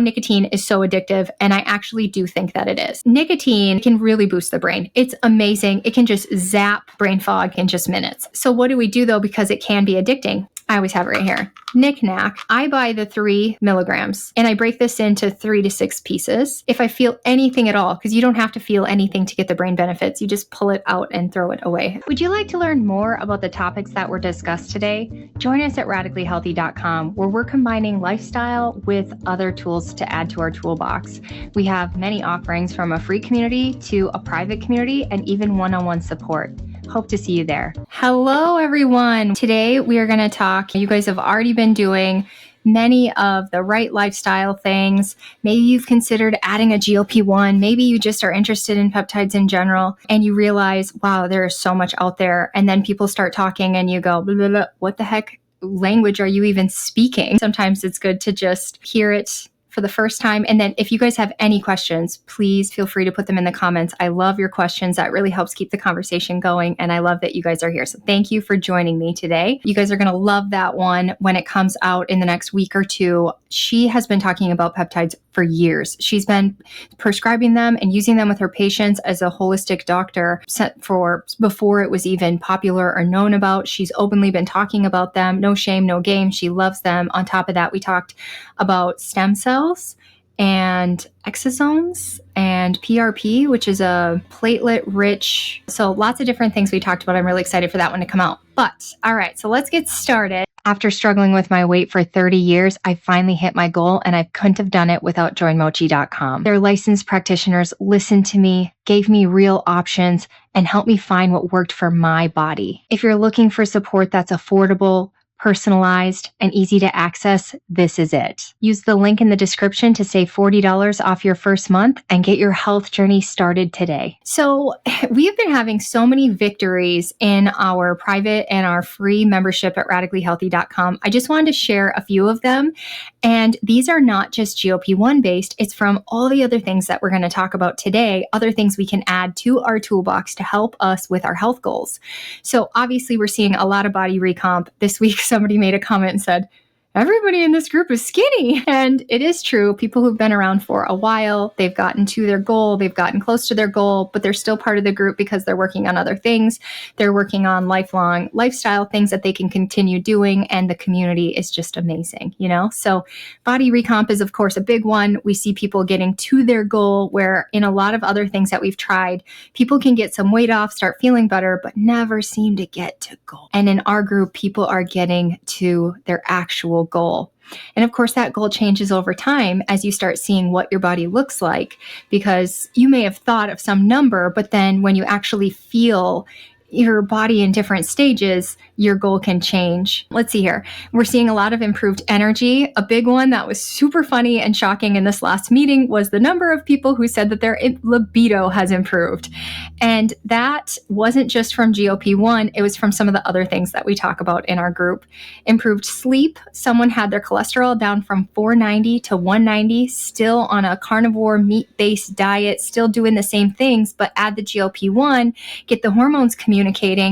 Nicotine is so addictive, and I actually do think that it is. Nicotine can really boost the brain. It's amazing. It can just zap brain fog in just minutes. So what do we do though? Because it can be addicting. I always have it right here. Knick-knack. I buy the 3 milligrams and I break this into 3 to 6 pieces. If I feel anything at all, because you don't have to feel anything to get the brain benefits, you just pull it out and throw it away. Would you like to learn more about the topics that were discussed today? Join us at radicallyhealthy.com, where we're combining lifestyle with other tools to add to our toolbox. We have many offerings, from a free community to a private community and even one-on-one support. Hope to see you there. Hello, everyone. Today we are going to talk. You guys have already been doing many of the right lifestyle things. Maybe you've considered adding a GLP-1. Maybe you just are interested in peptides in general and you realize, wow, there is so much out there. And then people start talking and you go, blah, blah, blah. What the heck language are you even speaking? Sometimes it's good to just hear it for the first time. And then if you guys have any questions, please feel free to put them in the comments. I love your questions. That really helps keep the conversation going. And I love that you guys are here. So thank you for joining me today. You guys are going to love that one when it comes out in the next week or two. She has been talking about peptides for years. She's been prescribing them and using them with her patients as a holistic doctor for before it was even popular or known about. She's openly been talking about them. No shame, no game. She loves them. On top of that, we talked about stem cells and exosomes and PRP, which is a platelet rich. So lots of different things we talked about. I'm really excited for that one to come out. But all right, so let's get started. After struggling with my weight for 30 years, I finally hit my goal, and I couldn't have done it without joinmochi.com. Their licensed practitioners listened to me, gave me real options, and helped me find what worked for my body. If you're looking for support that's affordable, personalized, and easy to access, this is it. Use the link in the description to save $40 off your first month and get your health journey started today. So we have been having so many victories in our private and our free membership at radicallyhealthy.com. I just wanted to share a few of them. And these are not just GLP-1 based. It's from all the other things that we're going to talk about today, other things we can add to our toolbox to help us with our health goals. So obviously we're seeing a lot of body recomp. This week, somebody made a comment and said, everybody in this group is skinny. And it is true. People who've been around for a while, they've gotten to their goal, they've gotten close to their goal, but they're still part of the group because they're working on other things. They're working on lifelong lifestyle things that they can continue doing. And the community is just amazing, you know? So body recomp is, of course, a big one. We see people getting to their goal, where in a lot of other things that we've tried, people can get some weight off, start feeling better, but never seem to get to goal. And in our group, people are getting to their actual goal. And of course, that goal changes over time as you start seeing what your body looks like, because you may have thought of some number, but then when you actually feel your body in different stages, your goal can change. Let's see here. We're seeing a lot of improved energy. A big one that was super funny and shocking in this last meeting was the number of people who said that their libido has improved. And that wasn't just from GLP-1, it was from some of the other things that we talk about in our group. Improved sleep. Someone had their cholesterol down from 490 to 190, still on a carnivore meat-based diet, still doing the same things, but add the GLP-1, get the hormones communicating,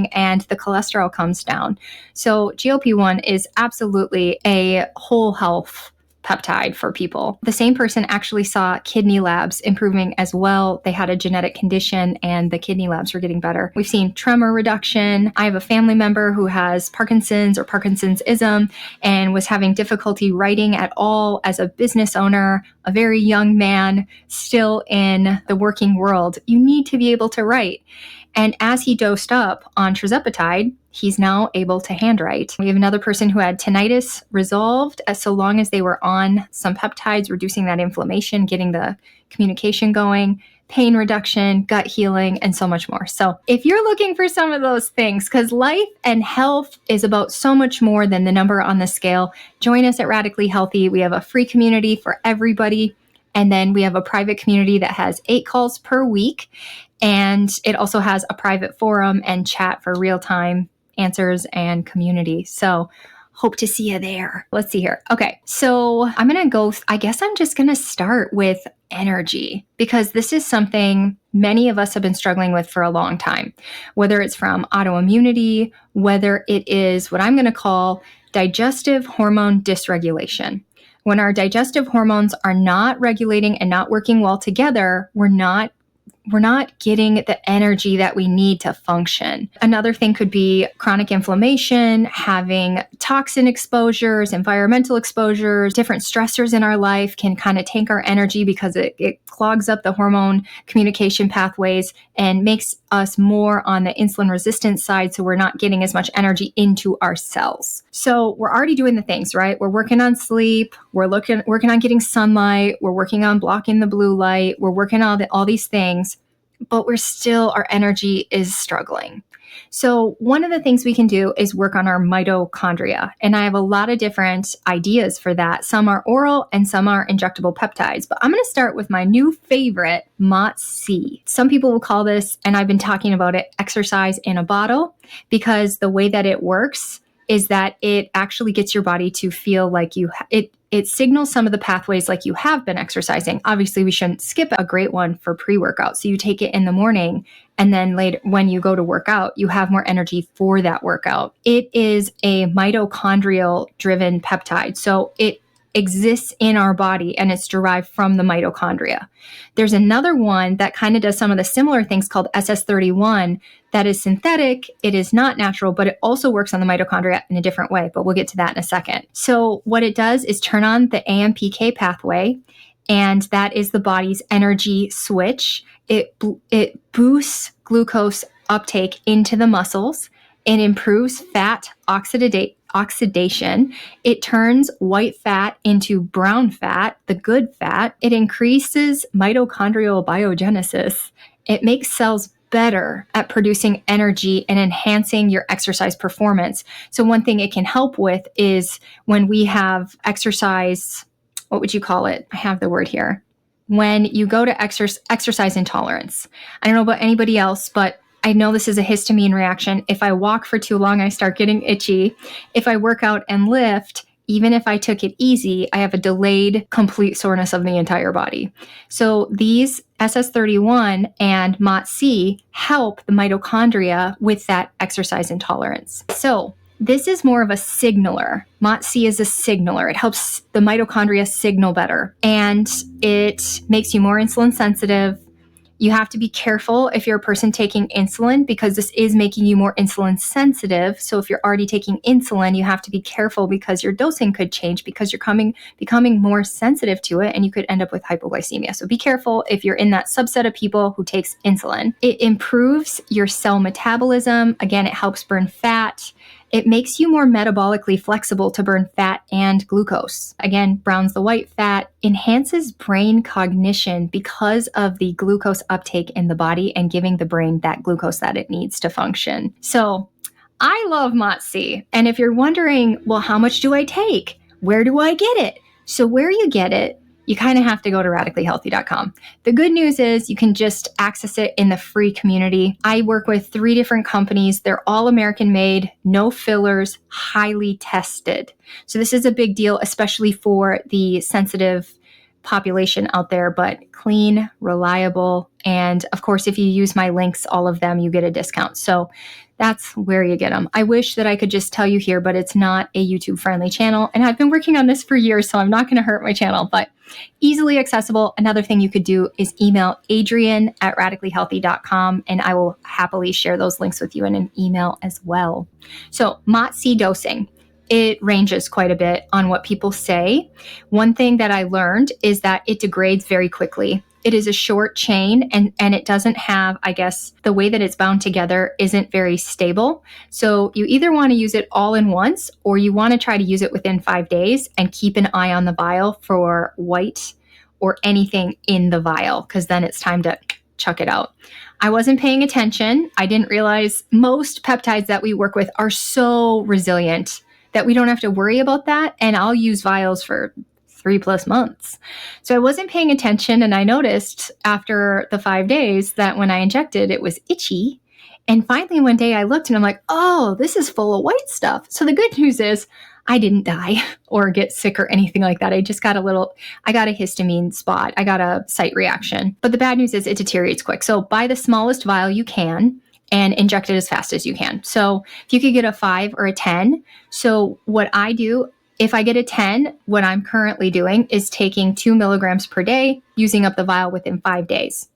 and the cholesterol comes down. So GLP-1 is absolutely a whole health peptide for people. The same person actually saw kidney labs improving as well. They had a genetic condition and the kidney labs were getting better. We've seen tremor reduction. I have a family member who has Parkinson's or Parkinsonism and was having difficulty writing at all as a business owner, a very young man, still in the working world. You need to be able to write. And as he dosed up on tirzepatide, he's now able to handwrite. We have another person who had tinnitus resolved as so long as they were on some peptides, reducing that inflammation, getting the communication going, pain reduction, gut healing, and so much more. So if you're looking for some of those things, because life and health is about so much more than the number on the scale, join us at Radically Healthy. We have a free community for everybody. And then we have a private community that has 8 calls per week. And it also has a private forum and chat for real-time answers and community. So hope to see you there. Let's see here. Okay, so I'm going to go, I guess I'm just going to start with energy, because this is something many of us have been struggling with for a long time, whether it's from autoimmunity, whether it is what I'm going to call digestive hormone dysregulation, When our digestive hormones are not regulating and not working well together, we're not getting the energy that we need to function. Another thing could be chronic inflammation, having toxin exposures, environmental exposures, different stressors in our life can kind of tank our energy because it clogs up the hormone communication pathways and makes us more on the insulin resistant side, so we're not getting as much energy into our cells. So we're already doing the things, right? We're working on sleep, we're working on getting sunlight, we're working on blocking the blue light, we're working on all these things, but our energy is struggling. So one of the things we can do is work on our mitochondria. And I have a lot of different ideas for that. Some are oral and some are injectable peptides. But I'm going to start with my new favorite, Mot C. Some people will call this, and I've been talking about it, exercise in a bottle, because the way that it works is that it actually gets your body to feel like it signals some of the pathways like you have been exercising. Obviously, we shouldn't skip a great one for pre-workout. So you take it in the morning, and then later when you go to work out, you have more energy for that workout. It is a mitochondrial driven peptide. So it exists in our body and it's derived from the mitochondria. There's another one that kind of does some of the similar things called SS31 that is synthetic. It is not natural, but it also works on the mitochondria in a different way, but we'll get to that in a second. So what it does is turn on the AMPK pathway, and that is the body's energy switch. It boosts glucose uptake into the muscles. It improves fat oxidation. It turns white fat into brown fat, the good fat. It increases mitochondrial biogenesis. It makes cells better at producing energy and enhancing your exercise performance. So one thing it can help with is when we have exercise, what would you call it? I have the word here. When you go to exercise intolerance. I don't know about anybody else, but I know this is a histamine reaction. If I walk for too long, I start getting itchy. If I work out and lift, even if I took it easy, I have a delayed complete soreness of the entire body. So these SS31 and Mot C help the mitochondria with that exercise intolerance. So this is more of a signaler. Mot C is a signaler. It helps the mitochondria signal better, and it makes you more insulin sensitive. You have to be careful if you're a person taking insulin, because this is making you more insulin sensitive. So if you're already taking insulin, you have to be careful because your dosing could change because you're becoming more sensitive to it, and you could end up with hypoglycemia. So be careful if you're in that subset of people who takes insulin. It improves your cell metabolism. Again, it helps burn fat. It makes you more metabolically flexible to burn fat and glucose. Again, browns the white fat, enhances brain cognition because of the glucose uptake in the body and giving the brain that glucose that it needs to function. So I love Mot C. And if you're wondering, well, how much do I take? Where do I get it? So where you get it, you kind of have to go to radicallyhealthy.com. The good news is you can just access it in the free community. I work with 3 different companies. They're all American made, no fillers, highly tested. So this is a big deal, especially for the sensitive population out there, but clean, reliable. And of course, if you use my links, all of them, you get a discount. So that's where you get them. I wish that I could just tell you here, but it's not a YouTube friendly channel. And I've been working on this for years, so I'm not going to hurt my channel, but easily accessible. Another thing you could do is email adrian@radicallyhealthy.com, and I will happily share those links with you in an email as well. So Mot C dosing. It ranges quite a bit on what people say. One thing that I learned is that it degrades very quickly. It is a short chain, and it doesn't have, I guess, the way that it's bound together isn't very stable. So you either want to use it all in once, or you want to try to use it within 5 days and keep an eye on the vial for white or anything in the vial, because then it's time to chuck it out. I wasn't paying attention. I didn't realize most peptides that we work with are so resilient that we don't have to worry about that. And I'll use vials for 3+ months. So I wasn't paying attention, and I noticed after the 5 days that when I injected, it was itchy. And finally one day I looked and I'm like, oh, this is full of white stuff. So the good news is I didn't die or get sick or anything like that. I just got I got a histamine spot. I got a site reaction. But the bad news is it deteriorates quick. So buy the smallest vial you can and inject it as fast as you can. So if you could get a 5 or a 10. So what I do If I get a 10, what I'm currently doing is taking 2 milligrams per day, using up the vial within 5 days.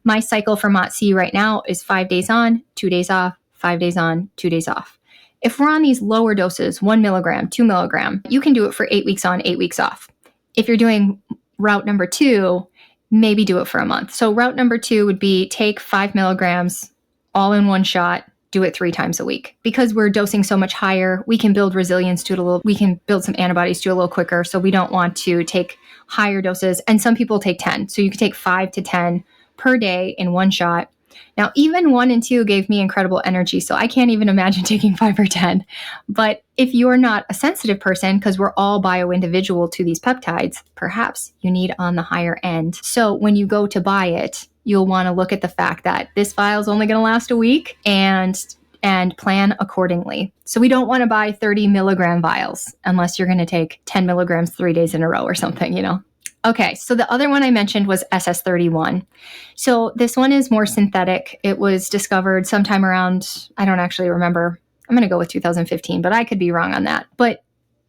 My cycle for Mot C right now is 5 days on, 2 days off, 5 days on, 2 days off. If we're on these lower doses, 1 milligram, 2 milligram, you can do it for 8 weeks on, 8 weeks off. If you're doing route number 2, maybe do it for a month. So route number 2 would be take 5 milligrams all in one shot, do it 3 times a week. Because we're dosing so much higher, we can build resilience to it a little, we can build some antibodies to it a little quicker. So we don't want to take higher doses. And some people take 10. So you can take 5 to 10 per day in one shot. Now, even 1 and 2 gave me incredible energy, so I can't even imagine taking 5 or 10. But if you're not a sensitive person, because we're all bio-individual to these peptides, perhaps you need on the higher end. So when you go to buy it, you'll want to look at the fact that this vial is only going to last a week and plan accordingly. So we don't want to buy 30 milligram vials unless you're going to take 10 milligrams 3 days in a row or something, you know? Okay, so the other one I mentioned was SS31. So this one is more synthetic. It was discovered sometime around, I don't actually remember. I'm going to go with 2015, but I could be wrong on that. But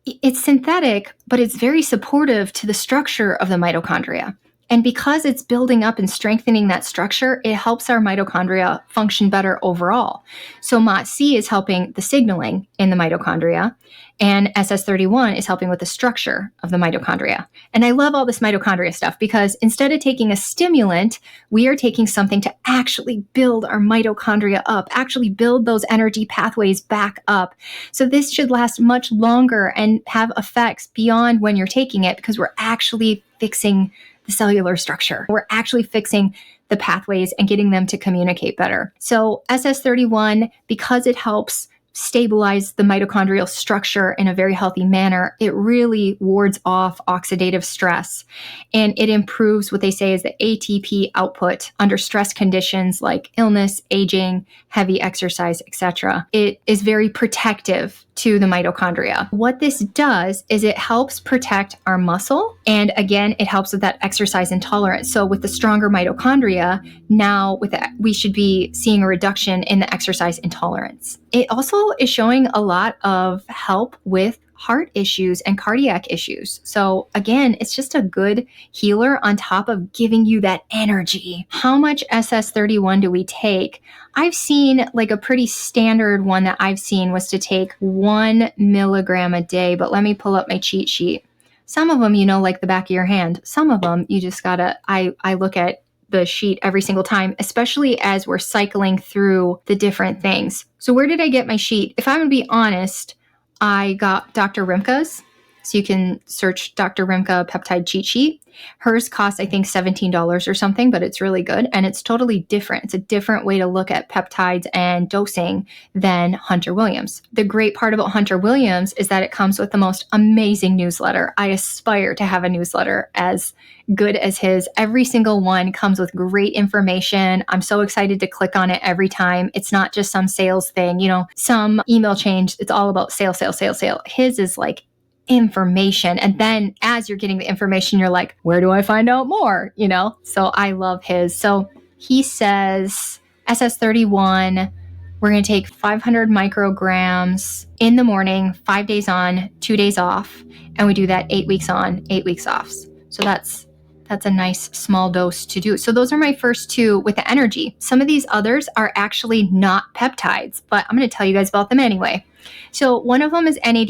it's synthetic, but it's very supportive to the structure of the mitochondria. And because it's building up and strengthening that structure, it helps our mitochondria function better overall. So Mot C is helping the signaling in the mitochondria, and SS31 is helping with the structure of the mitochondria. And I love all this mitochondria stuff because instead of taking a stimulant, we are taking something to actually build our mitochondria up, actually build those energy pathways back up. So this should last much longer and have effects beyond when you're taking it because we're actually fixing the cellular structure. We're actually fixing the pathways and getting them to communicate better. So SS31, because it helps stabilize the mitochondrial structure in a very healthy manner, it really wards off oxidative stress. And it improves what they say is the ATP output under stress conditions like illness, aging, heavy exercise, etc. It is very protective to the mitochondria. What this does is it helps protect our muscle. And again, it helps with that exercise intolerance. So with the stronger mitochondria, now we should be seeing a reduction in the exercise intolerance. It also is showing a lot of help with heart issues and cardiac issues. So again, it's just a good healer on top of giving you that energy. How much SS31 do we take? I've seen like a pretty standard one that I've seen was to take 1 milligram a day, but let me pull up my cheat sheet. Some of them, you know, like the back of your hand. Some of them, you just gotta, I look at the sheet every single time, especially as we're cycling through the different things. So where did I get my sheet? If I'm gonna be honest, I got Dr. Rimka's. So you can search Dr. Rimka peptide cheat sheet. Hers costs, I think, $17 or something, but it's really good. And it's totally different. It's a different way to look at peptides and dosing than Hunter Williams. The great part about Hunter Williams is that it comes with the most amazing newsletter. I aspire to have a newsletter as good as his. Every single one comes with great information. I'm so excited to click on it every time. It's not just some sales thing, you know, some email change. It's all about sale, sale, sale, sale. His is like information. And then as you're getting the information, you're like, where do I find out more? You know, so I love his. So he says SS31, we're going to take 500 micrograms in the morning, 5 days on, 2 days off. And we do that 8 weeks on, 8 weeks off. So that's a nice small dose to do. So those are my first two with the energy. Some of these others are actually not peptides, but I'm going to tell you guys about them anyway. So one of them is NAD+.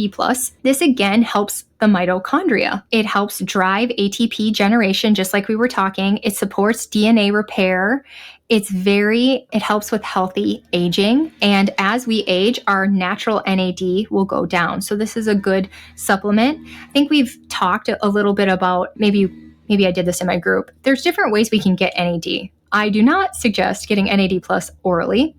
This again helps the mitochondria. It helps drive ATP generation, just like we were talking. It supports DNA repair. It helps with healthy aging. And as we age, our natural NAD will go down. So this is a good supplement. I think we've talked a little bit about, maybe I did this in my group. There's different ways we can get NAD. I do not suggest getting NAD+ orally.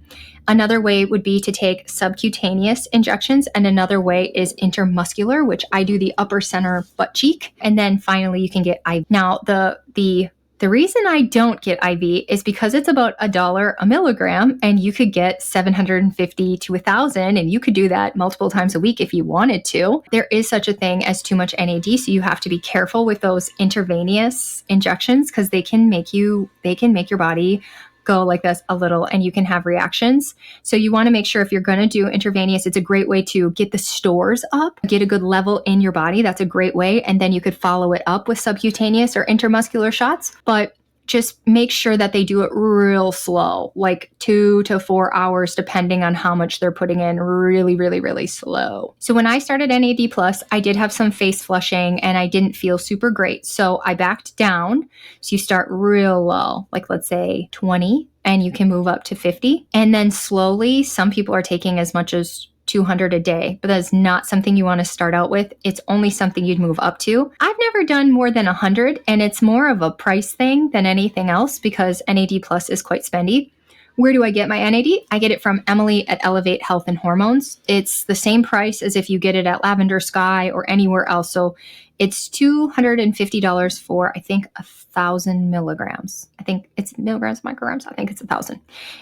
Another way would be to take subcutaneous injections, and another way is intermuscular, which I do the upper center butt cheek. And then finally, you can get IV. Now, the reason I don't get IV is because it's about $1 a milligram, and you could get 750 to 1,000, and you could do that multiple times a week if you wanted to. There is such a thing as too much NAD, so you have to be careful with those intravenous injections because they can make your body go like this a little and you can have reactions. So you want to make sure if you're going to do intravenous, it's a great way to get the stores up, get a good level in your body. That's a great way. And then you could follow it up with subcutaneous or intramuscular shots. But just make sure that they do it real slow, like 2 to 4 hours, depending on how much they're putting in, really, really, really slow. So when I started NAD+, I did have some face flushing and I didn't feel super great. So I backed down. So you start real low, like let's say 20, and you can move up to 50. And then slowly, some people are taking as much as 200 a day, but that's not something you want to start out with. It's only something you'd move up to. I've never done more than 100, and it's more of a price thing than anything else because NAD Plus is quite spendy. Where do I get my NAD? I get it from Emily at Elevate Health and Hormones. It's the same price as if you get it at Lavender Sky or anywhere else. So it's $250 for, I think, 1,000 milligrams. I think it's milligrams, micrograms. I think it's 1,000.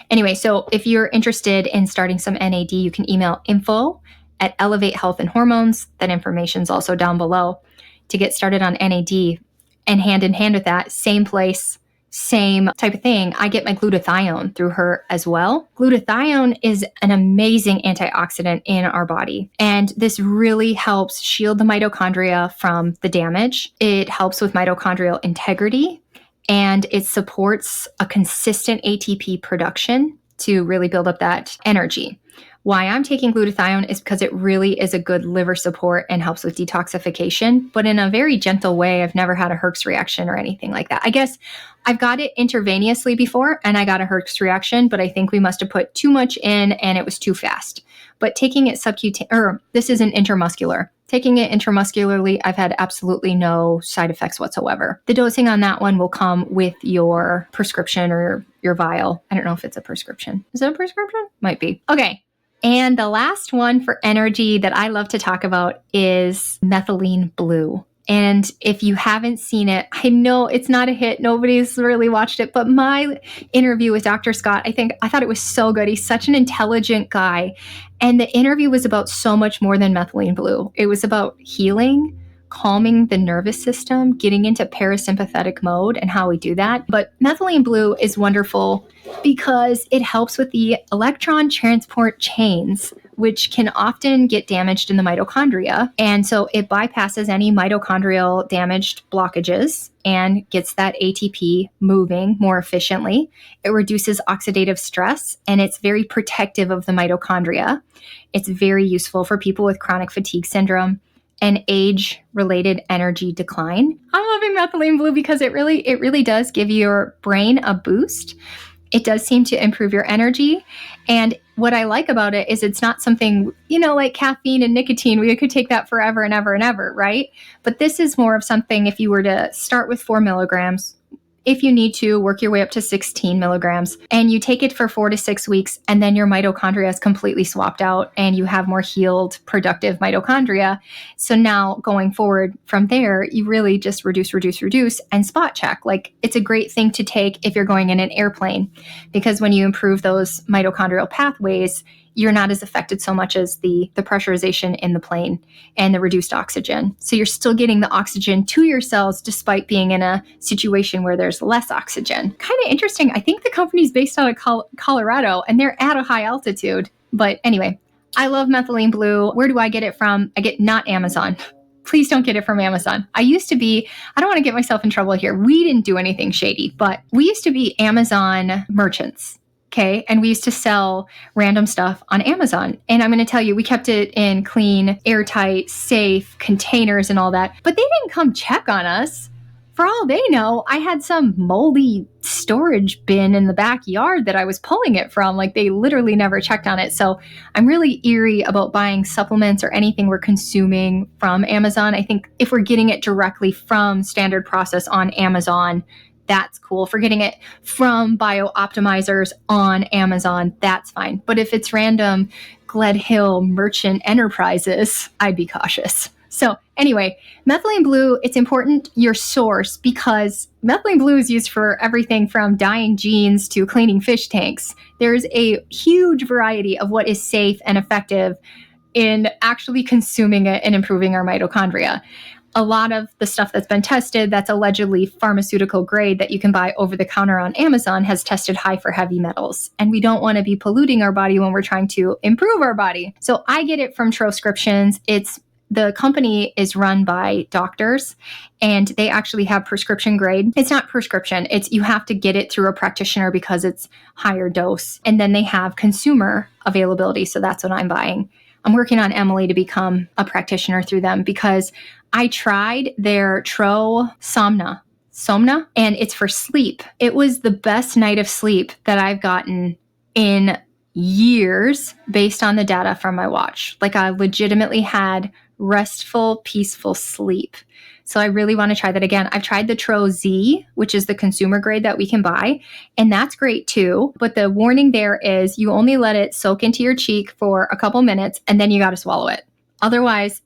Anyway, so if you're interested in starting some NAD, you can email info@Elevate Health and Hormones. That information's also down below to get started on NAD. And hand in hand with that, same place, same type of thing, I get my glutathione through her as well. Glutathione is an amazing antioxidant in our body. And this really helps shield the mitochondria from the damage. It helps with mitochondrial integrity, and it supports a consistent ATP production to really build up that energy. Why I'm taking glutathione is because it really is a good liver support and helps with detoxification, but in a very gentle way. I've never had a Herx reaction or anything like that. I guess I've got it intravenously before and I got a Herx reaction, but I think we must have put too much in and it was too fast. But taking it this isn't intramuscular. Taking it intramuscularly, I've had absolutely no side effects whatsoever. The dosing on that one will come with your prescription or your vial. I don't know if it's a prescription. Is it a prescription? Might be. Okay. And the last one for energy that I love to talk about is methylene blue. And if you haven't seen it, I know it's not a hit. Nobody's really watched it, but my interview with Dr. Scott, I thought it was so good. He's such an intelligent guy. And the interview was about so much more than methylene blue. It was about healing, calming the nervous system, getting into parasympathetic mode and how we do that. But methylene blue is wonderful because it helps with the electron transport chains, which can often get damaged in the mitochondria. And so it bypasses any mitochondrial damaged blockages and gets that ATP moving more efficiently. It reduces oxidative stress, and it's very protective of the mitochondria. It's very useful for people with chronic fatigue syndrome and age-related energy decline. I'm loving methylene blue because it really does give your brain a boost. It does seem to improve your energy. And what I like about it is it's not something, like caffeine and nicotine. We could take that forever and ever and ever, right? But this is more of something, if you were to start with 4 milligrams, if you need to, work your way up to 16 milligrams, and you take it for 4 to 6 weeks, and then your mitochondria is completely swapped out and you have more healed, productive mitochondria. So now going forward from there, you really just reduce, and spot check. Like, it's a great thing to take if you're going in an airplane, because when you improve those mitochondrial pathways, you're not as affected so much as the pressurization in the plane and the reduced oxygen. So you're still getting the oxygen to your cells despite being in a situation where there's less oxygen. Kind of interesting. I think the company's based out of Colorado and they're at a high altitude. But anyway, I love methylene blue. Where do I get it from? I get not Amazon. Please don't get it from Amazon. I don't want to get myself in trouble here. We didn't do anything shady, but we used to be Amazon merchants. Okay. And we used to sell random stuff on Amazon. And I'm going to tell you, we kept it in clean, airtight, safe containers and all that. But they didn't come check on us. For all they know, I had some moldy storage bin in the backyard that I was pulling it from. Like, they literally never checked on it. So I'm really eerie about buying supplements or anything we're consuming from Amazon. I think if we're getting it directly from Standard Process on Amazon, that's cool. If we're getting it from bio-optimizers on Amazon, that's fine. But if it's random Gled Hill merchant enterprises, I'd be cautious. So anyway, methylene blue, it's important your source, because methylene blue is used for everything from dyeing jeans to cleaning fish tanks. There's a huge variety of what is safe and effective in actually consuming it and improving our mitochondria. A lot of the stuff that's been tested that's allegedly pharmaceutical grade that you can buy over the counter on Amazon has tested high for heavy metals. And we don't want to be polluting our body when we're trying to improve our body. So I get it from Troscriptions. The company is run by doctors and they actually have prescription grade. It's not prescription. You have to get it through a practitioner because it's higher dose. And then they have consumer availability. So that's what I'm buying. I'm working on Emily to become a practitioner through them because I tried their Somna, and it's for sleep. It was the best night of sleep that I've gotten in years based on the data from my watch. Like I legitimately had restful, peaceful sleep. So I really want to try that again. I've tried the Tro Z, which is the consumer grade that we can buy, and that's great too. But the warning there is you only let it soak into your cheek for a couple minutes and then you got to swallow it. Otherwise,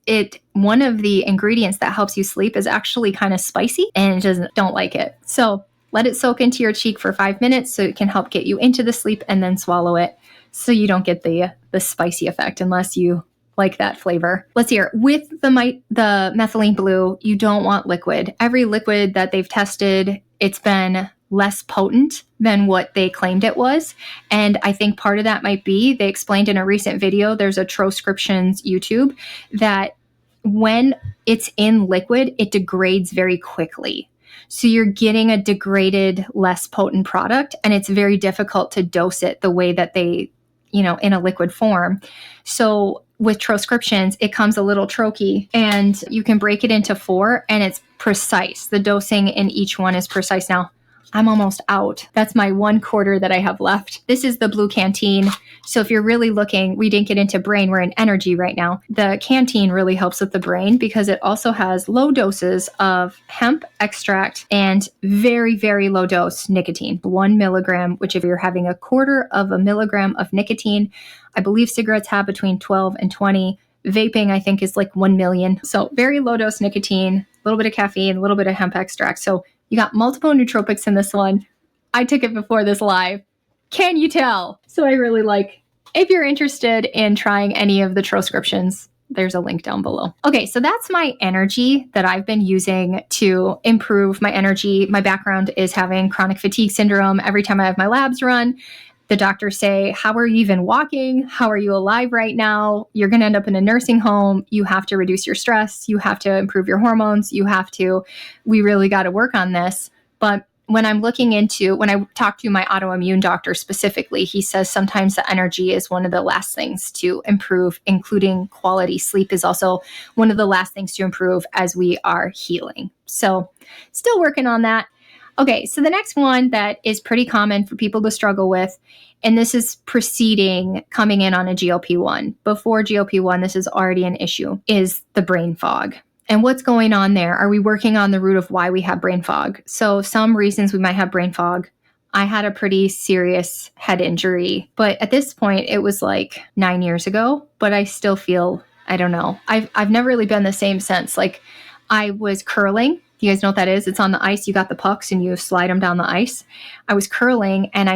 one of the ingredients that helps you sleep is actually kind of spicy and don't like it. So let it soak into your cheek for 5 minutes so it can help get you into the sleep and then swallow it so you don't get the spicy effect unless you like that flavor. Let's hear. With the methylene blue, you don't want liquid. Every liquid that they've tested, it's been less potent than what they claimed it was. And I think part of that might be, they explained in a recent video, there's a Troscriptions YouTube, that when it's in liquid, it degrades very quickly. So you're getting a degraded, less potent product, and it's very difficult to dose it the way that they, in a liquid form. So with Troscriptions, it comes a little troche, and you can break it into 4, and it's precise. The dosing in each one is precise. Now, I'm almost out. That's my 1/4 that I have left. This is the blue canteen. So if you're really looking, we didn't get into brain, we're in energy right now. The canteen really helps with the brain because it also has low doses of hemp extract and very, very low dose nicotine, 1 milligram, which if you're having 1/4 of a milligram of nicotine, I believe cigarettes have between 12 and 20. Vaping, I think, is like 1 million. So very low dose nicotine, a little bit of caffeine, a little bit of hemp extract. So you got multiple nootropics in this one. I took it before this live. Can you tell? So I really like, if you're interested in trying any of the Troscriptions, there's a link down below. Okay, so that's my energy that I've been using to improve my energy. My background is having chronic fatigue syndrome. Every time I have my labs run, the doctors say, how are you even walking? How are you alive right now? You're going to end up in a nursing home. You have to reduce your stress. You have to improve your hormones. We really got to work on this. But when I talk to my autoimmune doctor specifically, he says sometimes the energy is one of the last things to improve, including quality sleep is also one of the last things to improve as we are healing. So still working on that. Okay, so the next one that is pretty common for people to struggle with, and this is preceding coming in on a GLP-1. Before GLP-1, this is already an issue, is the brain fog. And what's going on there? Are we working on the root of why we have brain fog? So some reasons we might have brain fog. I had a pretty serious head injury, but at this point, it was like 9 years ago, but I still feel, I don't know. I've never really been the same since. Like I was curling. You guys know what that is? It's on the ice. You got the pucks and you slide them down the ice. I was curling and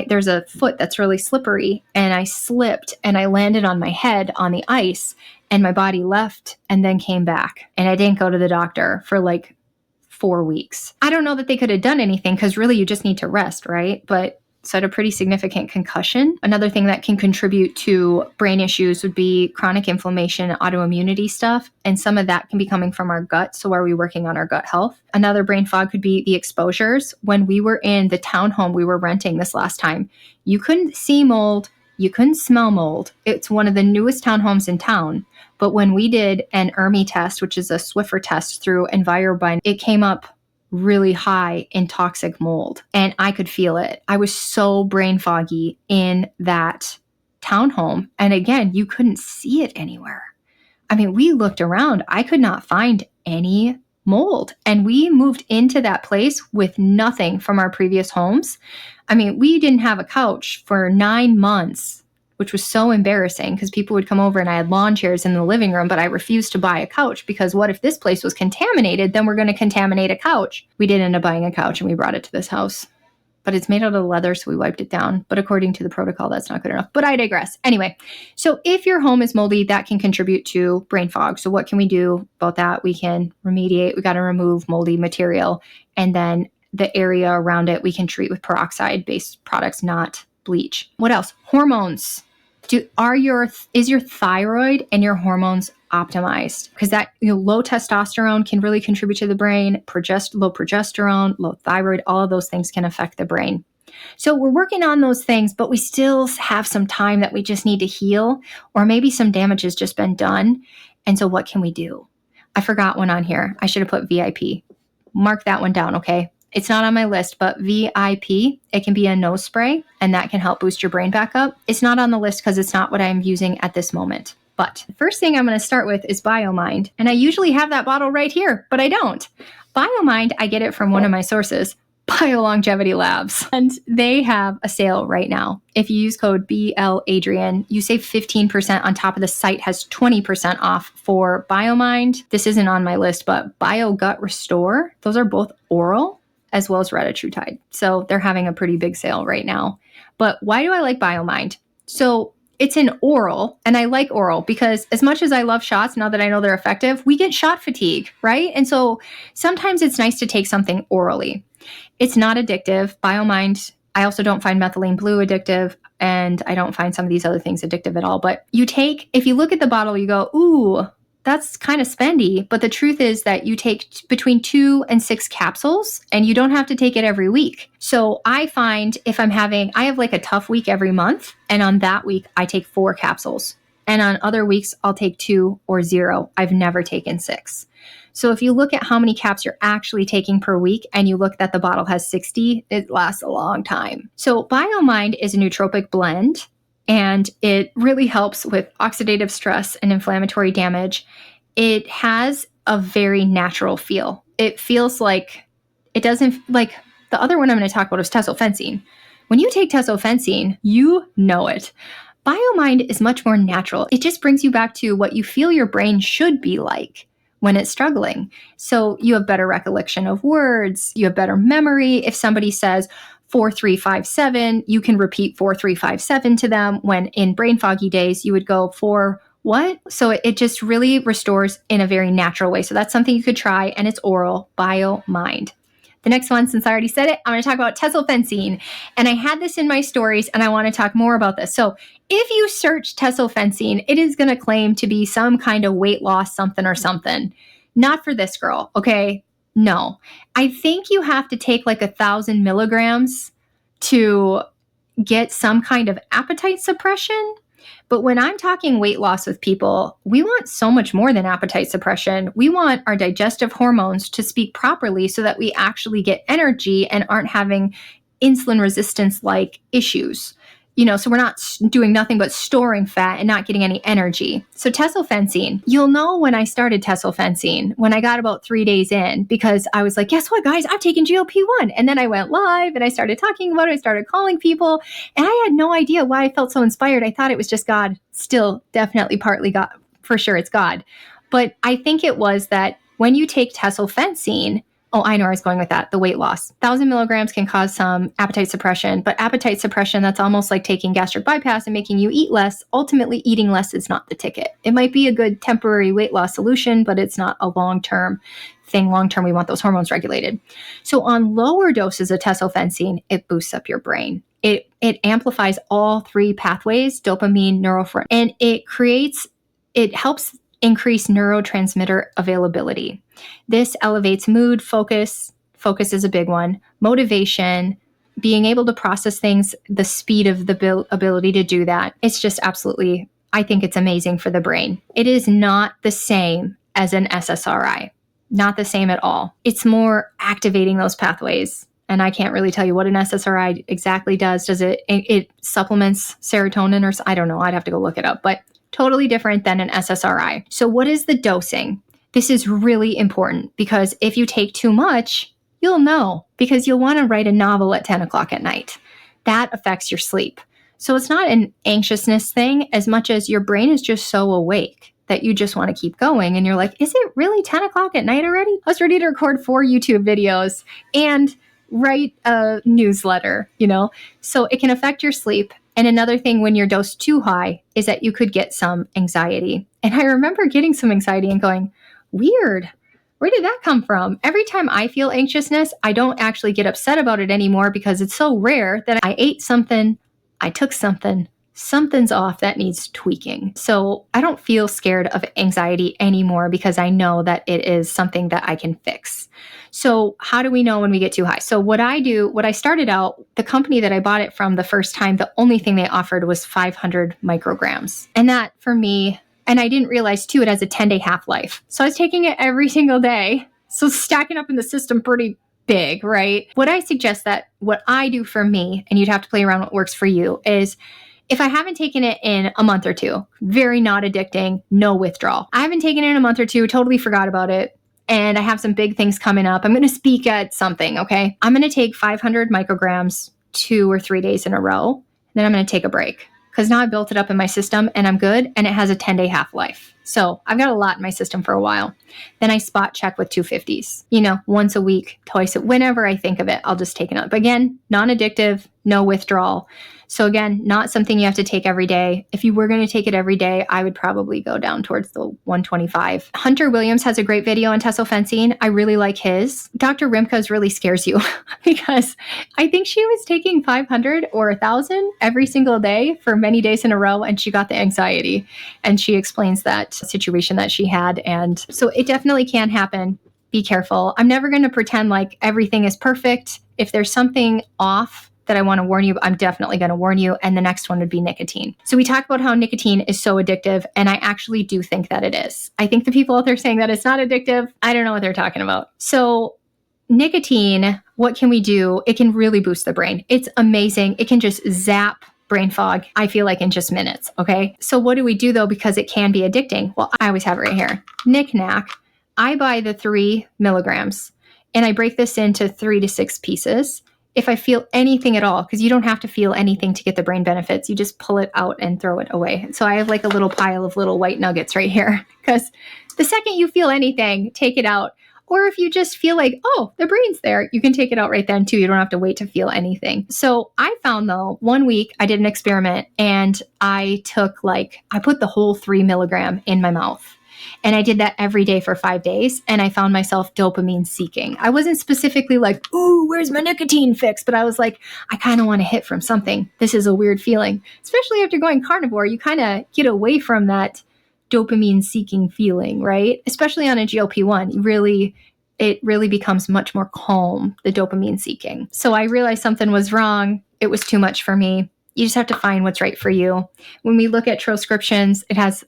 there's a foot that's really slippery and I slipped and I landed on my head on the ice and my body left and then came back. And I didn't go to the doctor for like 4 weeks. I don't know that they could have done anything because really you just need to rest, right? But so I had a pretty significant concussion. Another thing that can contribute to brain issues would be chronic inflammation, autoimmunity stuff. And some of that can be coming from our gut. So are we working on our gut health? Another brain fog could be the exposures. When we were in the townhome we were renting this last time, you couldn't see mold. You couldn't smell mold. It's one of the newest townhomes in town. But when we did an ERMI test, which is a Swiffer test through Envirobind, it came up really high in toxic mold and I could feel it. I was so brain foggy in that townhome. And again, you couldn't see it anywhere. I mean, we looked around. I could not find any mold. And we moved into that place with nothing from our previous homes. I mean, we didn't have a couch for 9 months, which was so embarrassing because people would come over and I had lawn chairs in the living room, but I refused to buy a couch because what if this place was contaminated? Then we're going to contaminate a couch. We did end up buying a couch and we brought it to this house. but it's made out of leather, so we wiped it down. But according to the protocol, that's not good enough. But I digress. Anyway, so if your home is moldy, that can contribute to brain fog. So what can we do about that? We can remediate. We got to remove moldy material. And then the area around it, we can treat with peroxide-based products, not bleach. What else? Hormones. Is your thyroid and your hormones optimized? Because that low testosterone can really contribute to the brain. Low progesterone, low thyroid, all of those things can affect the brain. So we're working on those things, but we still have some time that we just need to heal, or maybe some damage has just been done. And so what can we do? I forgot one on here. I should have put VIP. Mark that one down, okay? It's not on my list, but VIP, it can be a nose spray, and that can help boost your brain back up. It's not on the list because it's not what I'm using at this moment. But the first thing I'm going to start with is BioMind. And I usually have that bottle right here, but I don't. BioMind, I get it from one of my sources, BioLongevity Labs. And they have a sale right now. If you use code BLAdrian, you save 15% on top of the site has 20% off for BioMind. This isn't on my list, but BioGut Restore. Those are both oral, as well as retatrutide. So they're having a pretty big sale right now. But why do I like BioMind? So it's an oral, and I like oral because as much as I love shots, now that I know they're effective, we get shot fatigue, right? And so sometimes it's nice to take something orally. It's not addictive. BioMind, I also don't find methylene blue addictive, and I don't find some of these other things addictive at all. But if you look at the bottle, you go, ooh, that's kind of spendy. But the truth is that you take between 2 and 6 capsules, and you don't have to take it every week. So I find I have like a tough week every month, and on that week, I take 4 capsules. And on other weeks, I'll take 2 or 0. I've never taken 6. So if you look at how many caps you're actually taking per week, and you look that the bottle has 60, it lasts a long time. So BioMind is a nootropic blend, and it really helps with oxidative stress and inflammatory damage. It has a very natural feel. It feels like it doesn't like the other one I'm going to talk about is tesofensine. When you take tesofensine, you know it. BioMind is much more natural. It just brings you back to what you feel your brain should be like when it's struggling. So you have better recollection of words, you have better memory. If somebody says 4357, you can repeat 4357 to them, when in brain foggy days, you would go 4 what? So it just really restores in a very natural way. So that's something you could try, and it's oral, BioMind. The next one, since I already said it, I'm going to talk about tesofensine. And I had this in my stories, and I want to talk more about this. So if you search tesofensine, it is going to claim to be some kind of weight loss something or something. Not for this girl, okay? No. I think you have to take like 1,000 milligrams to get some kind of appetite suppression. But when I'm talking weight loss with people, we want so much more than appetite suppression. We want our digestive hormones to speak properly so that we actually get energy and aren't having insulin resistance-like issues. So we're not doing nothing but storing fat and not getting any energy. So tesofensine, you'll know when I started tesofensine, when I got about 3 days in, because I was like, guess what, guys, I've taken GLP-1. And then I went live and I started talking about it. I started calling people, and I had no idea why I felt so inspired. I thought it was just God. Still, definitely partly God. For sure, it's God. But I think it was that when you take tesofensine, oh, I know where I was going with that. The weight loss. 1,000 milligrams can cause some appetite suppression, but appetite suppression, that's almost like taking gastric bypass and making you eat less. Ultimately, eating less is not the ticket. It might be a good temporary weight loss solution, but it's not a long-term thing. Long-term, we want those hormones regulated. So on lower doses of tesofensine, it boosts up your brain. It amplifies all 3 pathways, dopamine, norepinephrine, and it helps increase neurotransmitter availability. This elevates mood, focus is a big one, motivation, being able to process things, the speed of the ability to do that. It's just absolutely, I think it's amazing for the brain. It is not the same as an SSRI, not the same at all. It's more activating those pathways. And I can't really tell you what an SSRI exactly does. Does it supplements serotonin or I don't know. I'd have to go look it up, but totally different than an SSRI. So what is the dosing? This is really important because if you take too much, you'll know, because you'll want to write a novel at 10 o'clock at night. That affects your sleep. So it's not an anxiousness thing as much as your brain is just so awake that you just want to keep going. And you're like, is it really 10 o'clock at night already? I was ready to record 4 YouTube videos, and write a newsletter, So it can affect your sleep. And another thing when you're dosed too high is that you could get some anxiety. And I remember getting some anxiety and going, weird. Where did that come from? Every time I feel anxiousness, I don't actually get upset about it anymore because it's so rare that I ate something, I took something, something's off that needs tweaking. So I don't feel scared of anxiety anymore because I know that it is something that I can fix. So how do we know when we get too high? So what I started out, the company that I bought it from the first time, the only thing they offered was 500 micrograms. And that for me, and I didn't realize too, it has a 10-day half-life. So I was taking it every single day. So stacking up in the system pretty big, right? What I suggest that what I do for me, and you'd have to play around what works for you, is if I haven't taken it in a month or two, very not addicting, no withdrawal. I haven't taken it in a month or two, totally forgot about it. And I have some big things coming up. I'm going to speak at something, okay? I'm going to take 500 micrograms 2 or 3 days in a row. Then I'm going to take a break because now I built it up in my system and I'm good. And it has a 10-day half-life. So I've got a lot in my system for a while. Then I spot check with 250s, once a week, twice, whenever I think of it, I'll just take it up. But again, non-addictive, no withdrawal. So again, not something you have to take every day. If you were going to take it every day, I would probably go down towards the 125. Hunter Williams has a great video on tesofensine. I really like his. Dr. Rimka's really scares you because I think she was taking 500 or 1,000 every single day for many days in a row, and she got the anxiety. And she explains that situation that she had. And so it definitely can happen. Be careful. I'm never going to pretend like everything is perfect. If there's something off that I want to warn you, I'm definitely going to warn you. And the next one would be nicotine. So we talked about how nicotine is so addictive, and I actually do think that it is. I think the people out there saying that it's not addictive, I don't know what they're talking about. So nicotine, what can we do? It can really boost the brain. It's amazing. It can just zap brain fog, I feel like, in just minutes, okay? So what do we do though, because it can be addicting? Well, I always have it right here. Knick-knack. I buy the 3 milligrams and I break this into 3 to 6 pieces. If I feel anything at all, because you don't have to feel anything to get the brain benefits, you just pull it out and throw it away. So I have like a little pile of little white nuggets right here, because the second you feel anything, take it out. Or if you just feel like, oh, the brain's there, you can take it out right then too. You don't have to wait to feel anything. So I found though, 1 week I did an experiment and I put the whole 3 milligram in my mouth. And I did that every day for 5 days. And I found myself dopamine seeking. I wasn't specifically like, ooh, where's my nicotine fix? But I was like, I kind of want to hit from something. This is a weird feeling. Especially after going carnivore, you kind of get away from that dopamine seeking feeling, right? Especially on a GLP-1, it really becomes much more calm, the dopamine seeking. So I realized something was wrong. It was too much for me. You just have to find what's right for you. When we look at transcriptions, it has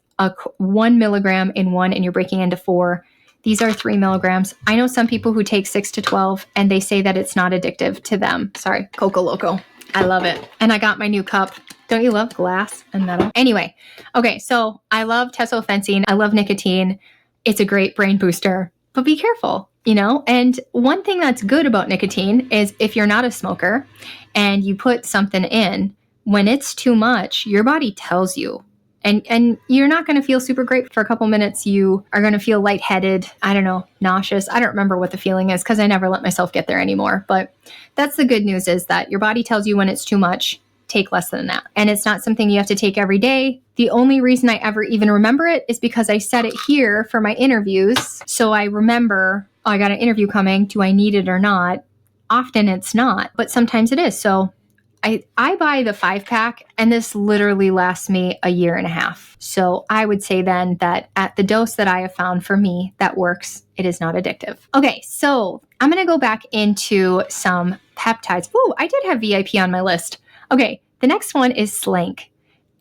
1 milligram in one and you're breaking into 4. These are 3 milligrams. I know some people who take 6 to 12 and they say that it's not addictive to them. Sorry, Coco Loco. I love it. And I got my new cup. Don't you love glass and metal? Anyway, okay, so I love tesofensine. I love nicotine. It's a great brain booster, but be careful, And one thing that's good about nicotine is if you're not a smoker and you put something in, when it's too much, your body tells you. And you're not going to feel super great for a couple minutes. You are going to feel lightheaded, nauseous. I don't remember what the feeling is because I never let myself get there anymore. But that's the good news, is that your body tells you when it's too much, take less than that. And it's not something you have to take every day. The only reason I ever even remember it is because I said it here for my interviews. So I remember, I got an interview coming. Do I need it or not? Often it's not, but sometimes it is. So I buy the 5-pack and this literally lasts me a year and a half. So I would say then that at the dose that I have found for me that works, it is not addictive. Okay, so I'm going to go back into some peptides. Ooh, I did have VIP on my list. Okay, the next one is Slank.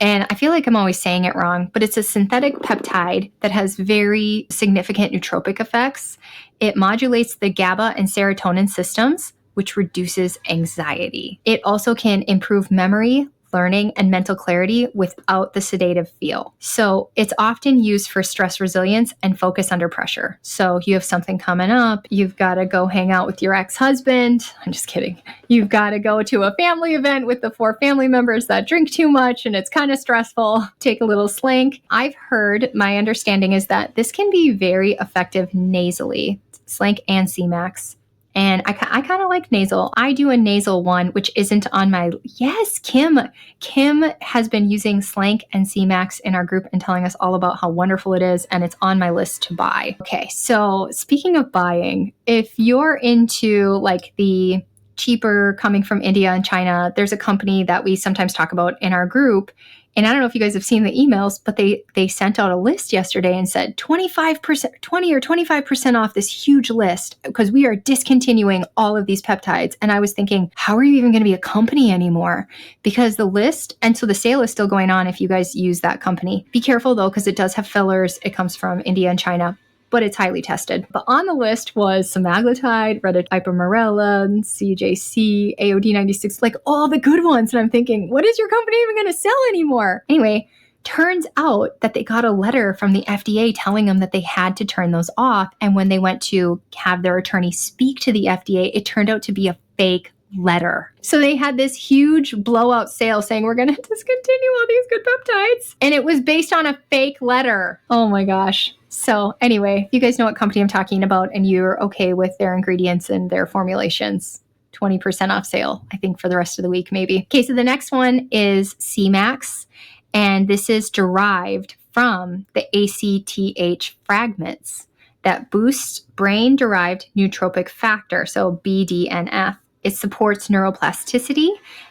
And I feel like I'm always saying it wrong, but it's a synthetic peptide that has very significant nootropic effects. It modulates the GABA and serotonin systems, which reduces anxiety. It also can improve memory, learning, and mental clarity without the sedative feel. So it's often used for stress resilience and focus under pressure. So you have something coming up, you've got to go hang out with your ex-husband. I'm just kidding. You've got to go to a family event with the 4 family members that drink too much and it's kind of stressful. Take a little Slank. I've heard, my understanding is that this can be very effective nasally, Slank and C-Max. And I kind of like nasal. I do a nasal one, which isn't on my, yes, Kim. Kim has been using Slank and C-Max in our group and telling us all about how wonderful it is. And it's on my list to buy. Okay, so speaking of buying, if you're into like the cheaper coming from India and China, there's a company that we sometimes talk about in our group. And I don't know if you guys have seen the emails, but they sent out a list yesterday and said 25%, 20 or 25% off this huge list because we are discontinuing all of these peptides. And I was thinking, how are you even going to be a company anymore? Because the list, and so the sale is still going on if you guys use that company. Be careful though, because it does have fillers. It comes from India and China, but it's highly tested. But on the list was semaglutide, retipemarella, CJC, AOD96, like all the good ones. And I'm thinking, what is your company even going to sell anymore? Anyway, turns out that they got a letter from the FDA telling them that they had to turn those off. And when they went to have their attorney speak to the FDA, it turned out to be a fake letter. So they had this huge blowout sale saying we're going to discontinue all these good peptides. And it was based on a fake letter. Oh my gosh. So anyway, you guys know what company I'm talking about and you're okay with their ingredients and their formulations. 20% off sale, I think, for the rest of the week, maybe. Okay, so the next one is C-Max. And this is derived from the ACTH fragments that boost brain-derived neurotrophic factor, so BDNF. It supports neuroplasticity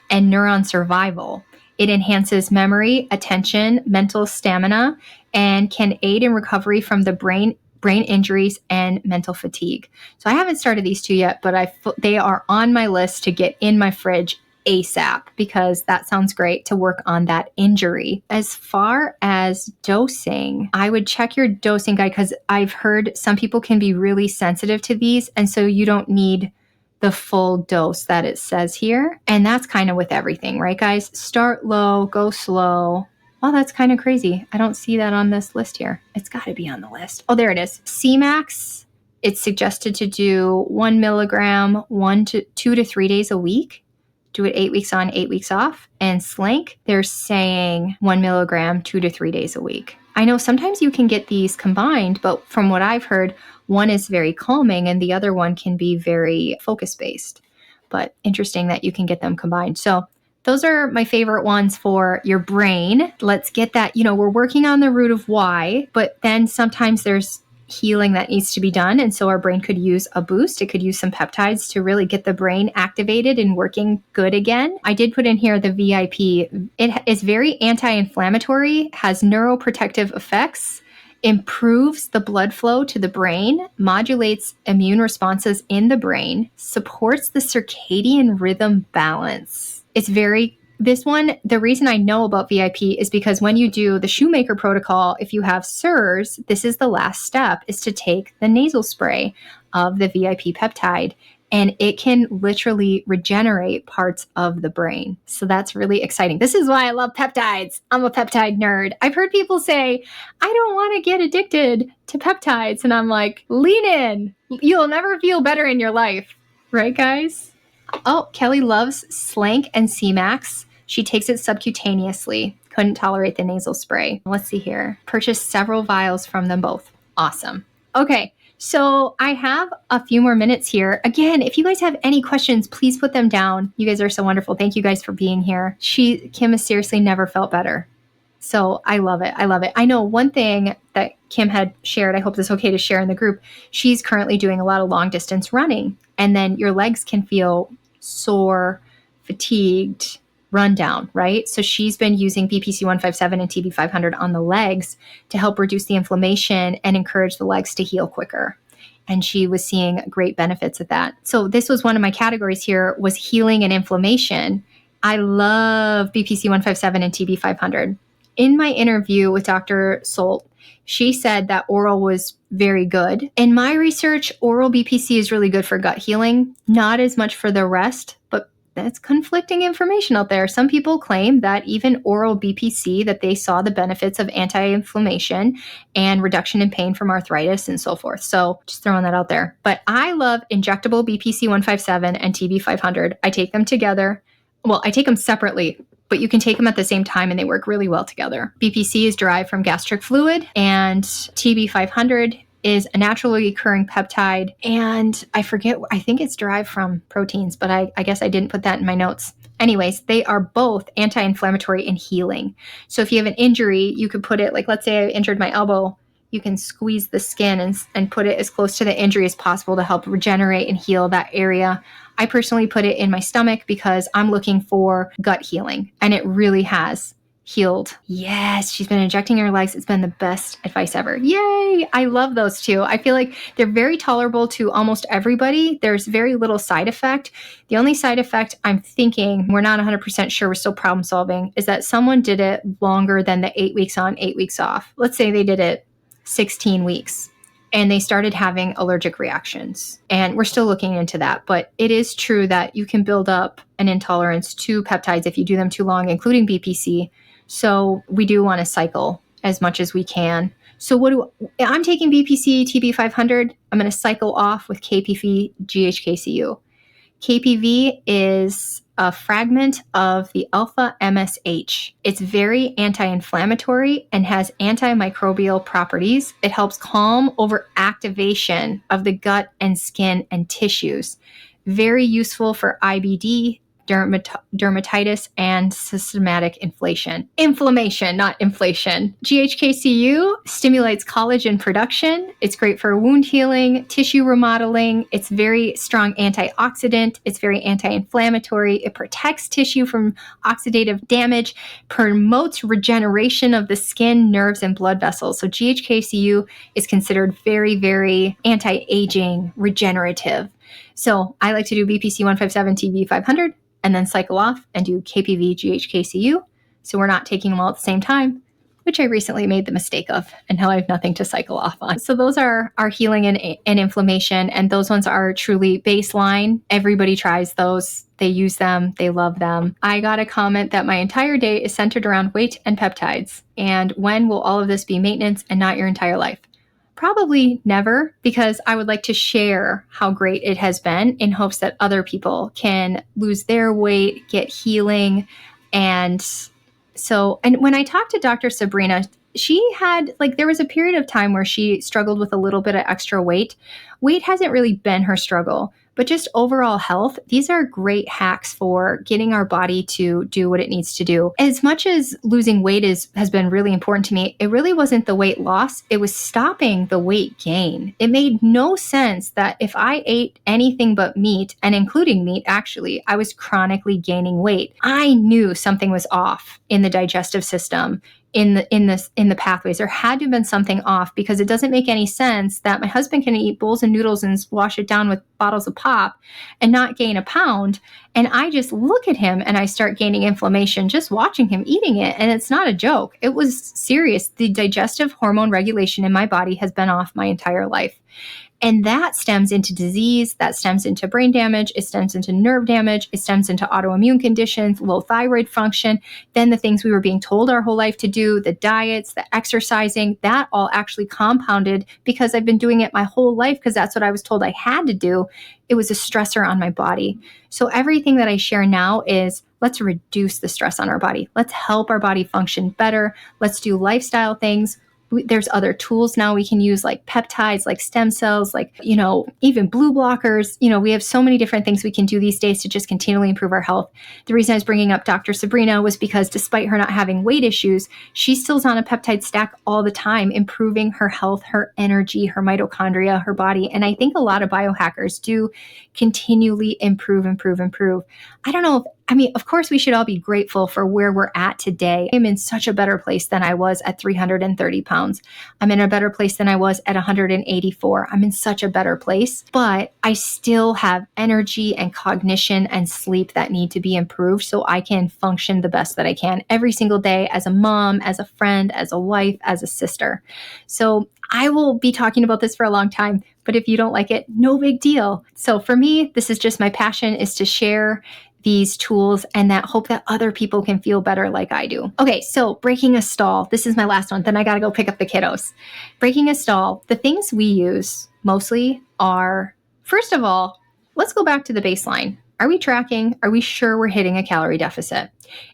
and neuron survival. It enhances memory, attention, mental stamina, and can aid in recovery from the brain injuries and mental fatigue. So I haven't started these two yet, but they are on my list to get in my fridge ASAP because that sounds great to work on that injury. As far as dosing, I would check your dosing guide because I've heard some people can be really sensitive to these, and so you don't need the full dose that it says here. And that's kind of with everything, right, guys? Start low, go slow. Oh, that's kind of crazy. I don't see that on this list here. It's got to be on the list. Oh, there it is. C-Max, it's suggested to do 1 milligram, 2 to 3 days a week. Do it 8 weeks on, 8 weeks off. And Slank, they're saying 1 milligram, 2 to 3 days a week. I know sometimes you can get these combined, but from what I've heard, one is very calming and the other one can be very focus-based. But interesting that you can get them combined. So those are my favorite ones for your brain. Let's get that, we're working on the root of why, but then sometimes there's healing that needs to be done. And so our brain could use a boost. It could use some peptides to really get the brain activated and working good again. I did put in here the VIP. It is very anti-inflammatory, has neuroprotective effects, improves the blood flow to the brain, modulates immune responses in the brain, supports the circadian rhythm balance. This one, the reason I know about VIP is because when you do the shoemaker protocol, if you have SIRS, this is the last step, is to take the nasal spray of the VIP peptide, and it can literally regenerate parts of the brain. So that's really exciting. This is why I love peptides. I'm a peptide nerd. I've heard people say, I don't want to get addicted to peptides. And I'm like, lean in. You'll never feel better in your life. Right, guys? Oh, Kelly loves Slank and C-Max. She takes it subcutaneously. Couldn't tolerate the nasal spray. Let's see here. Purchased several vials from them both. Awesome. Okay, so I have a few more minutes here. Again, if you guys have any questions, please put them down. You guys are so wonderful. Thank you guys for being here. Kim has seriously never felt better. So I love it. I love it. I know one thing that Kim had shared, I hope this is okay to share in the group. She's currently doing a lot of long distance running, and then your legs can feel sore, fatigued, run down, right? So she's been using BPC 157 and TB 500 on the legs to help reduce the inflammation and encourage the legs to heal quicker. And she was seeing great benefits of that. So this was one of my categories here, was healing and inflammation. I love BPC 157 and TB 500. In my interview with Dr. Solt, she said that oral was very good. In my research, oral BPC is really good for gut healing, not as much for the rest, but that's conflicting information out there. Some people claim that even oral BPC, that they saw the benefits of anti-inflammation and reduction in pain from arthritis and so forth. So just throwing that out there. But I love injectable BPC 157 and TB 500. I take them together. Well, I take them separately, but you can take them at the same time and they work really well together. BPC is derived from gastric fluid, and TB 500 is a naturally occurring peptide. And I think it's derived from proteins, but I guess I didn't put that in my notes. Anyways, they are both anti-inflammatory and healing. So if you have an injury, you could put it, like, let's say I injured my elbow, you can squeeze the skin and put it as close to the injury as possible to help regenerate and heal that area. I personally put it in my stomach because I'm looking for gut healing, and it really has healed. Yes, she's been injecting her legs. It's been the best advice ever. Yay! I love those two. I feel like they're very tolerable to almost everybody. There's very little side effect. The only side effect I'm thinking, we're not 100% sure, we're still problem solving, is that someone did it longer than the 8 weeks on, 8 weeks off. Let's say they did it 16 weeks and they started having allergic reactions. And we're still looking into that. But it is true that you can build up an intolerance to peptides if you do them too long, including BPC. So we do want to cycle as much as we can. So I'm taking BPC TB500. I'm going to cycle off with KPV GHKCU. KPV is a fragment of the alpha MSH. It's very anti-inflammatory and has antimicrobial properties. It helps calm over activation of the gut and skin and tissues. Very useful for IBD, dermatitis, and systematic inflammation, not inflation. GHKCU stimulates collagen production. It's great for wound healing, tissue remodeling. It's very strong antioxidant. It's very anti-inflammatory. It protects tissue from oxidative damage, promotes regeneration of the skin, nerves, and blood vessels. So GHKCU is considered very, very anti-aging, regenerative. So I like to do BPC 157 TB500 and then cycle off and do KPV GHKCU. So we're not taking them all at the same time, which I recently made the mistake of, and now I have nothing to cycle off on. So those are healing and inflammation, and those ones are truly baseline. Everybody tries those. They use them. They love them. I got a comment that my entire day is centered around weight and peptides. And when will all of this be maintenance and not your entire life? Probably never, because I would like to share how great it has been in hopes that other people can lose their weight, get healing. And when I talked to Dr. Sabrina, she had, there was a period of time where she struggled with a little bit of extra weight. Weight hasn't really been her struggle, but just overall health. These are great hacks for getting our body to do what it needs to do. As much as losing weight has been really important to me, it really wasn't the weight loss. It was stopping the weight gain. It made no sense that if I ate anything but meat, and including meat, actually, I was chronically gaining weight. I knew something was off in the digestive system, in the pathways. There had to have been something off, because it doesn't make any sense that my husband can eat bowls of noodles and wash it down with bottles of pop and not gain a pound. And I just look at him and I start gaining inflammation just watching him eating it. And it's not a joke. It was serious. The digestive hormone regulation in my body has been off my entire life. And that stems into disease, that stems into brain damage, it stems into nerve damage, it stems into autoimmune conditions, low thyroid function, then the things we were being told our whole life to do, the diets, the exercising, that all actually compounded because I've been doing it my whole life because that's what I was told I had to do. It was a stressor on my body. So everything that I share now is, let's reduce the stress on our body. Let's help our body function better. Let's do lifestyle things. There's other tools now we can use, like peptides, like stem cells, even blue blockers. We have so many different things we can do these days to just continually improve our health. The reason I was bringing up Dr. Sabrina was because despite her not having weight issues, she still's on a peptide stack all the time, improving her health, her energy, her mitochondria, her body. And I think a lot of biohackers do continually improve. I don't know of course, we should all be grateful for where we're at today. I'm in such a better place than I was at 330 pounds. I'm in a better place than I was at 184. I'm in such a better place, but I still have energy and cognition and sleep that need to be improved so I can function the best that I can every single day as a mom, as a friend, as a wife, as a sister. So I will be talking about this for a long time, but if you don't like it, no big deal. So for me, this is just my passion, is to share these tools and that hope that other people can feel better like I do. Okay, so breaking a stall. This is my last one. Then I got to go pick up the kiddos. Breaking a stall. The things we use mostly are, first of all, let's go back to the baseline. Are we tracking? Are we sure we're hitting a calorie deficit?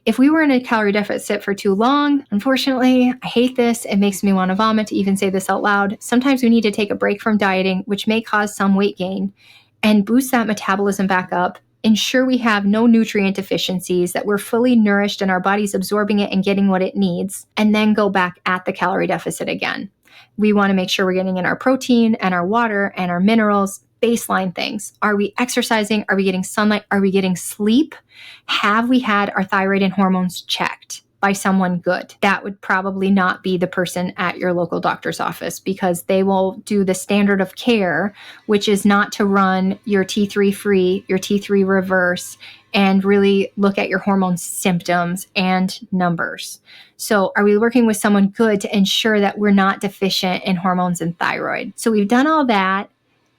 If we were in a calorie deficit for too long, unfortunately, I hate this. It makes me want to vomit to even say this out loud. Sometimes we need to take a break from dieting, which may cause some weight gain, and boost that metabolism back up. Ensure we have no nutrient deficiencies, that we're fully nourished and our body's absorbing it and getting what it needs, and then go back at the calorie deficit again. We want to make sure we're getting in our protein and our water and our minerals, baseline things. Are we exercising? Are we getting sunlight? Are we getting sleep? Have we had our thyroid and hormones checked by someone good? That would probably not be the person at your local doctor's office, because they will do the standard of care, which is not to run your T3 free, your T3 reverse, and really look at your hormone symptoms and numbers. So are we working with someone good to ensure that we're not deficient in hormones and thyroid? So we've done all that.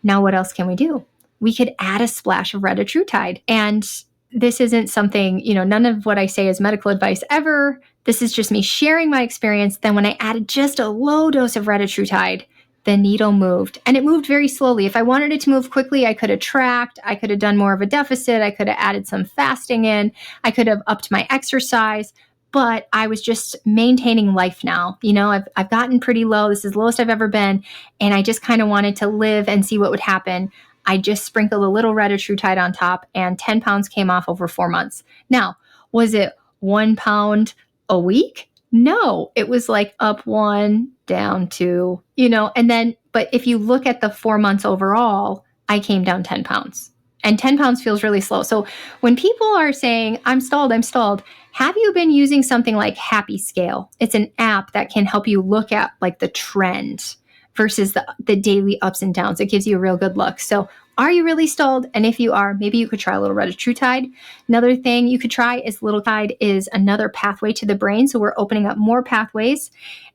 Now what else can we do? We could add a splash of retatrutide. And this isn't something, none of what I say is medical advice ever. This is just me sharing my experience. Then when I added just a low dose of retatrutide, the needle moved, and it moved very slowly. If I wanted it to move quickly, I could have tracked, I could have done more of a deficit, I could have added some fasting in, I could have upped my exercise, but I was just maintaining life now. I've gotten pretty low. This is the lowest I've ever been, and I just kind of wanted to live and see what would happen. I just sprinkled a little retatrutide on top, and 10 pounds came off over 4 months. Now, was it 1 pound a week? No, it was like up 1, down 2, but if you look at the 4 months overall, I came down 10 pounds. And 10 pounds feels really slow. So when people are saying, I'm stalled, have you been using something like Happy Scale? It's an app that can help you look at like the trend versus the daily ups and downs. It gives you a real good look. So are you really stalled? And if you are, maybe you could try a little retatrutide. Another thing you could try is little tide is another pathway to the brain. So we're opening up more pathways,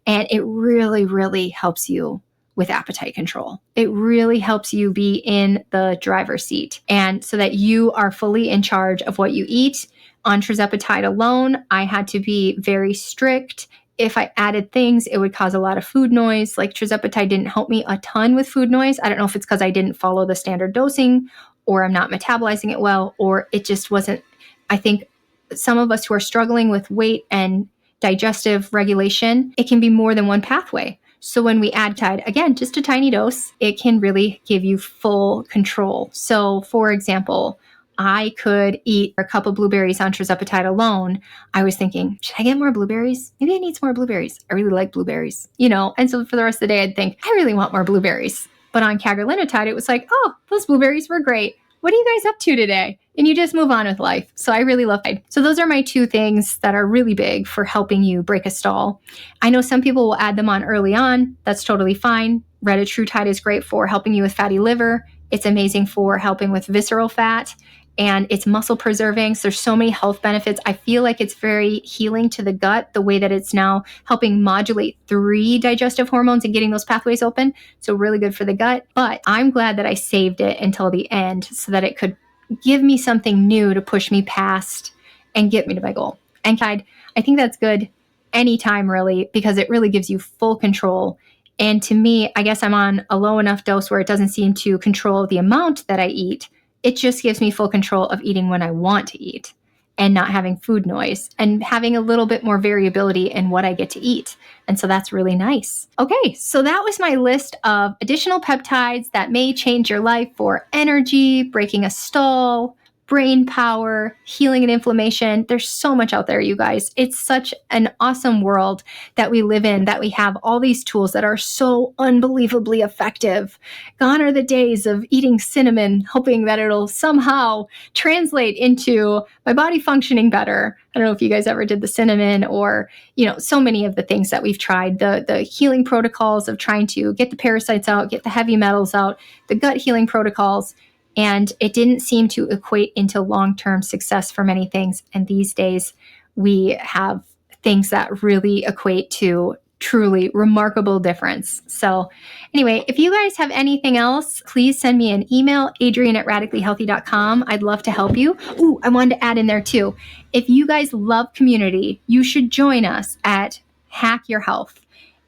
and it really, really helps you with appetite control. It really helps you be in the driver's seat, and so that you are fully in charge of what you eat. On tirzepatide alone, I had to be very strict. If I added things, it would cause a lot of food noise. Like tirzepatide didn't help me a ton with food noise. I don't know if it's because I didn't follow the standard dosing, or I'm not metabolizing it well, or it just wasn't. I think some of us who are struggling with weight and digestive regulation, it can be more than one pathway. So when we add tide, again, just a tiny dose, it can really give you full control. So for example, I could eat a cup of blueberries on tirzepatide alone. I was thinking, should I get more blueberries? Maybe I need some more blueberries. I really like blueberries, and so for the rest of the day, I'd think, I really want more blueberries. But on cagrilintide, it was like, oh, those blueberries were great. What are you guys up to today? And you just move on with life. So I really love it. So those are my 2 things that are really big for helping you break a stall. I know some people will add them on early on. That's totally fine. Retatrutide is great for helping you with fatty liver. It's amazing for helping with visceral fat, and it's muscle preserving. So there's so many health benefits. I feel like it's very healing to the gut, the way that it's now helping modulate 3 digestive hormones and getting those pathways open. So really good for the gut. But I'm glad that I saved it until the end so that it could give me something new to push me past and get me to my goal. And I think that's good anytime, really, because it really gives you full control. And to me, I guess I'm on a low enough dose where it doesn't seem to control the amount that I eat. It just gives me full control of eating when I want to eat and not having food noise and having a little bit more variability in what I get to eat. And so that's really nice. Okay, so that was my list of additional peptides that may change your life for energy, breaking a stall, brain power, healing and inflammation. There's so much out there, you guys. It's such an awesome world that we live in, that we have all these tools that are so unbelievably effective. Gone are the days of eating cinnamon, hoping that it'll somehow translate into my body functioning better. I don't know if you guys ever did the cinnamon, or, so many of the things that we've tried, the healing protocols of trying to get the parasites out, get the heavy metals out, the gut healing protocols. And it didn't seem to equate into long-term success for many things. And these days, we have things that really equate to truly remarkable difference. So anyway, if you guys have anything else, please send me an email, adrian@radicallyhealthy.com. I'd love to help you. Ooh, I wanted to add in there too. If you guys love community, you should join us at Hack Your Health.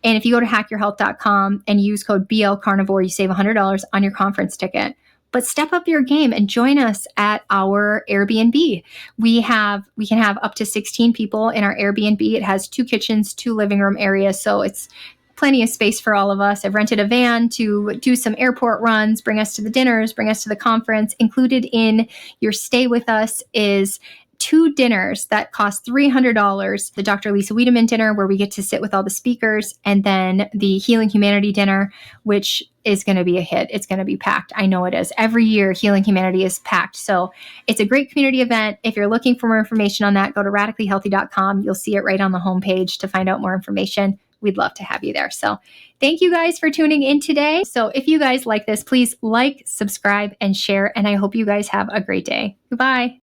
And if you go to hackyourhealth.com and use code BLCarnivore, you save $100 on your conference ticket. but step up your game and join us at our Airbnb. We can have up to 16 people in our Airbnb. It has 2 kitchens, 2 living room areas, so it's plenty of space for all of us. I've rented a van to do some airport runs, bring us to the dinners, bring us to the conference. Included in your stay with us is 2 dinners that cost $300. The Dr. Lisa Wiedemann dinner, where we get to sit with all the speakers, and then the Healing Humanity dinner, which is going to be a hit. It's going to be packed. I know it is. Every year, Healing Humanity is packed. So it's a great community event. If you're looking for more information on that, go to radicallyhealthy.com. You'll see it right on the homepage to find out more information. We'd love to have you there. So thank you guys for tuning in today. So if you guys like this, please like, subscribe, and share. And I hope you guys have a great day. Goodbye.